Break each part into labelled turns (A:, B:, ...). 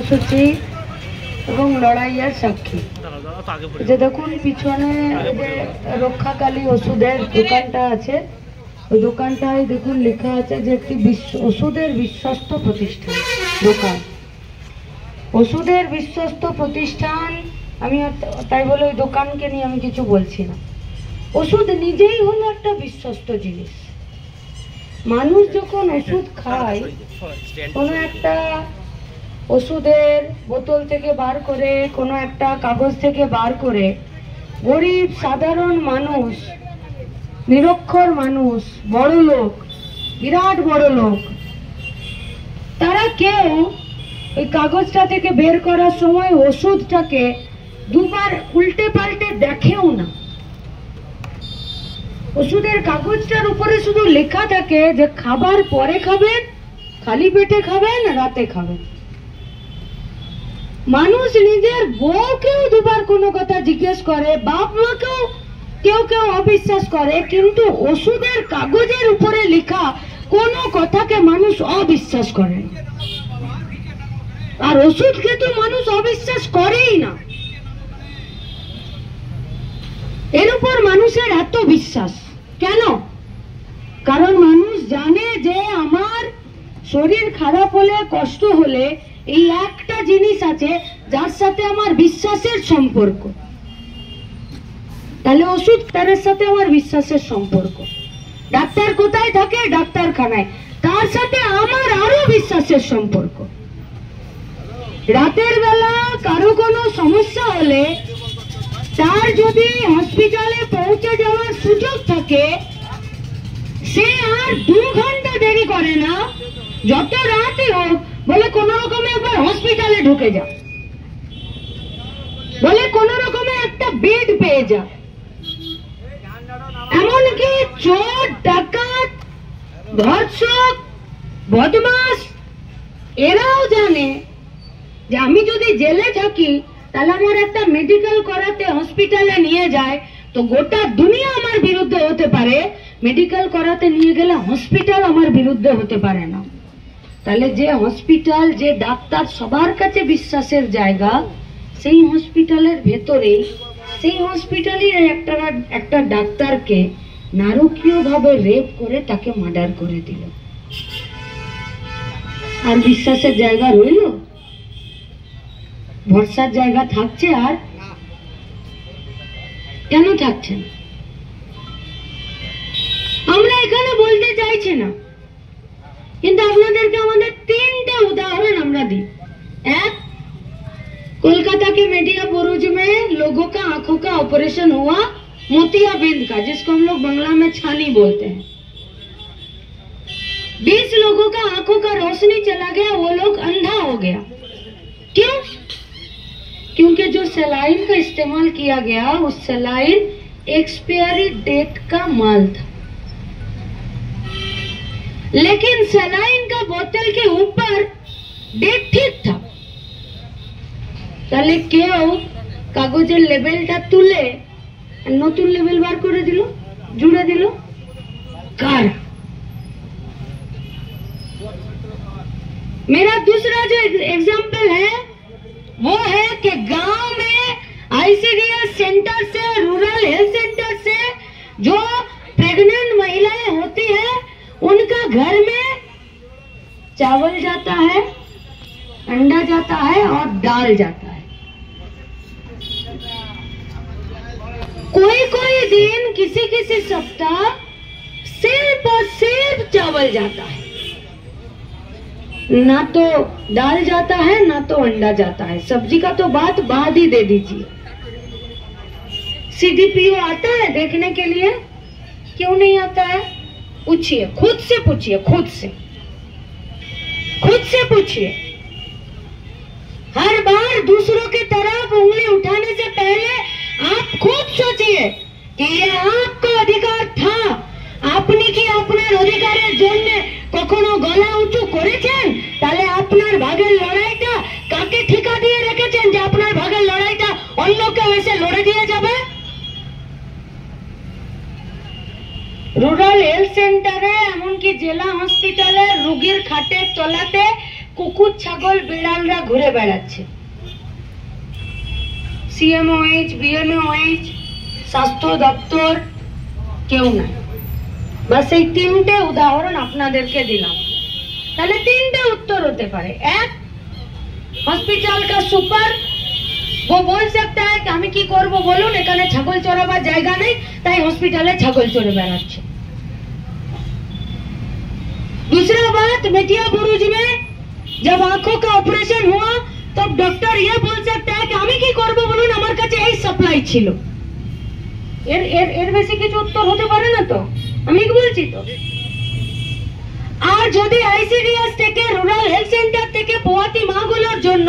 A: কর্মসূচি এবং লড়াইয়ের সাক্ষী। যে দেখুন পিছনে যে রক্ষাকালী ওষুধের দোকানটা আছে, ওই দোকানটায় দেখুন লেখা আছে যে একটি ওষুধের বিশ্বস্ত প্রতিষ্ঠান দোকান, ওষুধের বিশ্বস্ত প্রতিষ্ঠান। আমি তাই বলে ওই দোকানকে নিয়ে আমি কিছু বলছি না। ওষুধ নিজেই হলো একটা বিশ্বস্ত জিনিস। মানুষ যখন ওষুধ খায়, কোনো একটা ওষুধের বোতল থেকে বার করে, কোনো একটা কাগজ থেকে বার করে, গরিব সাধারণ মানুষ, নিরক্ষর মানুষ, বড় লোক, বিরাট বড় লোক, তারা কেউ ওই কাগজটা থেকে বের করার সময় ওষুধটাকে দুবার উল্টে পাল্টে দেখেও না। ওষুধের কাগজটার উপরে শুধু লেখা থাকে যে খাবার পরে খাবেন, খালি পেটে খাবেন, রাতে খাবেন। মানুষ নিজের বউকেও দুবার কোনো কথা জিজ্ঞেস করে, বাপ মাকেও কেউ কেউ অবিশ্বাস করে, কিন্তু ওষুধের কাগজের উপরে লেখা কোনো কথাকে মানুষ অবিশ্বাস করে না। আর ওষুধকে তো মানুষ অবিশ্বাস করেই না। এর উপর মানুষের এত বিশ্বাস কেন? কারণ মানুষ জানে যে আমার শরীর খারাপ হলে, কষ্ট হলে এই একটা জিনিস আছে যার সাথে আমার বিশ্বাসের সম্পর্ক। তাহলে ওষুধ তার সাথে আমার বিশ্বাসের সম্পর্ক। ডাক্তার কোথায় থাকে? ডাক্তারখানায়। তার সাথে আমার আরো বিশ্বাসের সম্পর্ক। রাতের বেলা কারো কোনো সমস্যা হলে তার যদি হসপিটালে পৌঁছে যাওয়ার সুযোগ থাকে, সে আর 2 ঘন্টা দেরি করে না, যত রাতই হোক, বলে কোন রকমে একবার হসপিটালে ঢুকে যা, বলে কোন রকমে একটা বেড পেয়ে যা। এমনকি চোর, ডাকাত, ধর্ষক, বদমাস এরাও জানে যে আমি যদি জেলে থাকি তাহলে আমার একটা মেডিকেল করাতে হসপিটালে নিয়ে যায় তো গোটা দুনিয়া আমার বিরুদ্ধে হতে পারে, মেডিকেল করাতে নিয়ে গেলে হসপিটাল আমার বিরুদ্ধে হতে পারে না। তাহলে যে হসপিটাল, যে ডাক্তার সবার কাছে বিশ্বাসের জায়গা, সেই হসপিটালের ভেতরে, সেই হসপিটালের একটা ডাক্তারকে নারকীয়ভাবে রেপ করে তাকে মার্ডার করে দিল। আর বিশ্বাসের জায়গা রইল? ভরসার জায়গা থাকছে? আর কেন থাকছে না? আমরা এখানে বলতে চাইছি না, কিন্তু আপনাদেরকে আমাদের 3टे उदाहरण আমরা দিই। एक, कोलकाता के मेडिया बुरुज में लोगों का आंखों का ऑपरेशन हुआ, मोतियाबिंद का, जिसको हम लोग बांग्ला में छानी बोलते हैं। 20 लोगों का आंखों का रोशनी चला गया, वो लोग अंधा हो गया। क्यों? क्योंकि जो सलाइन का इस्तेमाल किया गया, उस सलाइन एक्सपायरी डेट का माल था, लेकिन सलाइन का बोतल के ऊपर डेट ठीक था। তাহলে কেউ কাগজের লেবেলটা তুলে নতুন লেবেল বার করে দিল, জুড়ে দিল। কার? मेरा दूसरा जो एग्जाम्पल है वो है कि गांव में आईसीडीएस सेंटर से, रूरल हेल्थ सेंटर से जो प्रेग्नेंट महिलाएं होती है, उनका घर में चावल जाता है, अंडा जाता है और दाल जाता है। कोई कोई दिन, किसी किसी सप्ताह सिर्फ और सिर्फ चावल जाता है, ना तो दाल जाता है ना तो अंडा जाता है। सब्जी का तो बात बाद ही दे दीजिए। सीडीपीओ आता है देखने के लिए? क्यों नहीं आता है? पूछिए, खुद से पूछिए, खुद से पूछिए। हर बार दूसरों की तरफ उंगली उठाने से पहले आप खुद सोचिए कि ये आपका अधिकार था। আপনি কি আপনার অধিকারের জন্য কখনো গলা উঁচু করেছেন? তাহলে আপনার ভাগের লড়াইটা কাকে ঠিকা দিয়ে রেখেছেন যে আপনার ভাগের লড়াইটা অন্য কেউ এসে লড়ে দিয়ে যাবে? রুরাল হেলথ সেন্টারে, এমনকি জেলা হসপিটালে রোগীর খাটের তলাতে কুকুর ছাগল বিড়ালরা ঘুরে বেড়াচ্ছে। সিএমওএইচ, বিএমওএইচ, স্বাস্থ্য দপ্তর কেউ নাই। বাস এই তিনটে উদাহরণ আপনাদেরকে দিলাম, তাহলে তিনটে উত্তর হতে পারে। এক, हॉस्पिटल का सुपर वो बोल सकता है कि আমি কি করব বলুন, এখানে ছাগল চড়াবার জায়গা নেই, তাই হসপিটালে ছাগল চড়ে বেড়াচ্ছে। दूसरा बात, मेटिया बुरुज में जब आंखों का ऑपरेशन हुआ तब डॉक्टर ये बोल सकता है कि আমি কি করব বলুন, আমার কাছে এই সাপ্লাই ছিল। এর বেশি কিছু উত্তর হতে পারে না তো, আমি কি বলছি তো। আর যদি আইসিডিএস থেকে, রুরাল হেলথ সেন্টার থেকে পোয়াতি মাগুলোর জন্য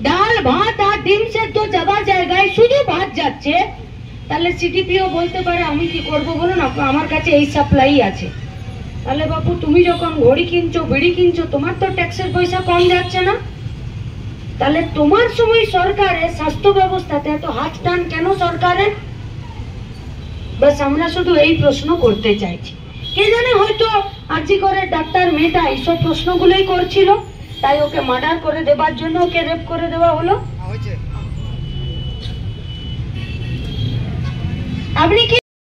A: ডাল ভাত আর ডিম সেদ্ধ যাবার জায়গায় শুধু ভাত যাচ্ছে, তাহলে সিডিপিও বলতে পারে আমি কি করব বলুন, আমার কাছে এই সাপ্লাই আছে। তাহলে বাপু তুমি যখন ঘড়ি কিনছো, বিড়ি কিনছো, তোমার তো ট্যাক্সের পয়সা কম যাচ্ছে না? তাহলে তোমার সময় সরকারের স্বাস্থ্য ব্যবস্থাতে এত হাত টান কেন সরকারের? বাস আমরা শুধু এই প্রশ্ন করতে চাইছি। কে জানে হয়তো আরজি করে ডাক্তার মেয়েটা এইসব প্রশ্নগুলোই করছিল, তাই ওকে মার্ডার করে দেবার জন্য ওকে রেপ করে দেওয়া হলো। আপনি কি